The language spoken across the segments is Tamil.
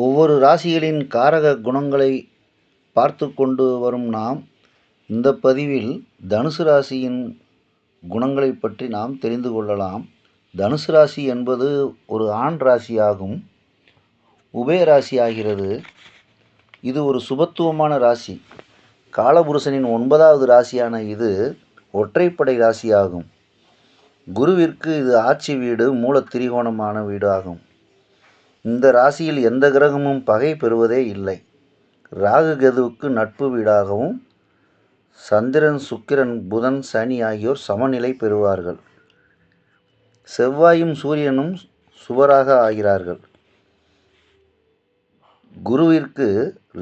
ஒவ்வொரு ராசிகளின் காரக குணங்களை பார்த்து கொண்டு வரும் நாம் இந்த பதிவில் தனுசு ராசியின் குணங்களை பற்றி நாம் தெரிந்து கொள்ளலாம். தனுசு ராசி என்பது ஒரு ஆண் ராசியாகும். உபய ராசி ஆகிறது. இது ஒரு சுபத்துவமான ராசி. காலபுருஷனின் 9வது ராசியான இது ஒற்றைப்படை ராசியாகும். குருவிற்கு இது ஆட்சி வீடு, மூல திரிகோணமான வீடு ஆகும். இந்த ராசியில் எந்த கிரகமும் பகை பெறுவதே இல்லை. ராகு கேதுவுக்கு நட்பு வீடாகவும், சந்திரன், சுக்கிரன், புதன், சனி ஆகியோர் சமநிலை பெறுவார்கள். செவ்வாயும் சூரியனும் சுவராக ஆகிறார்கள். குருவிற்கு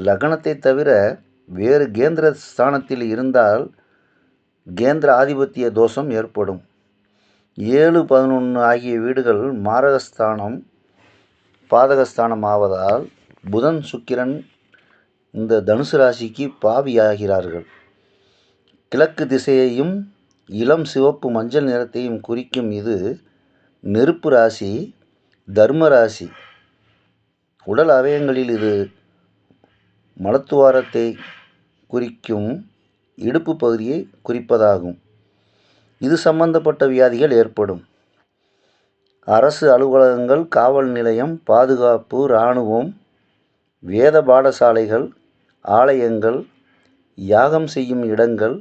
லக்னத்தை தவிர வேறு கேந்திர ஸ்தானத்தில் இருந்தால் கேந்திர ஆதிபத்திய தோஷம் ஏற்படும். 7, 11 ஆகிய வீடுகள் மாரகஸ்தானம், பாதகஸ்தானம் ஆவதால் புதன், சுக்கிரன் இந்த தனுசு ராசிக்கு பாவியாகிறார்கள். கிழக்கு திசையையும் இளம் சிவப்பு மஞ்சள் நிறத்தையும் குறிக்கும் இது நெருப்பு ராசி, தர்ம ராசி. உடல் அவயங்களில் இது மலத்துவாரத்தை குறிக்கும், இடுப்பு பகுதியை குறிப்பதாகும். இது சம்பந்தப்பட்ட வியாதிகள் ஏற்படும். அரசு அலுவலகங்கள், காவல் நிலையம், பாதுகாப்பு, இராணுவம், வேத பாடசாலைகள், ஆலயங்கள், யாகம் செய்யும் இடங்கள்,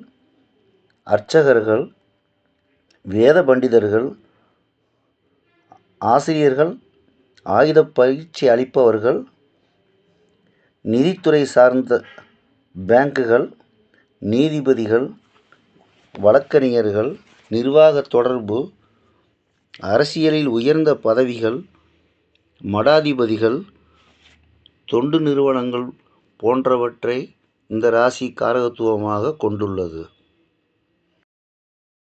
அர்ச்சகர்கள், வேத பண்டிதர்கள், ஆசிரியர்கள், ஆயுத பயிற்சி அளிப்பவர்கள், நிதித்துறை சார்ந்த பேங்குகள், நீதிபதிகள், வழக்கறிஞர்கள், நிர்வாக தொடர்பு, அரசியலில் உயர்ந்த பதவிகள், மடாதிபதிகள், தொண்டு நிறுவனங்கள் போன்றவற்றை இந்த ராசி காரகத்துவமாக கொண்டுள்ளது.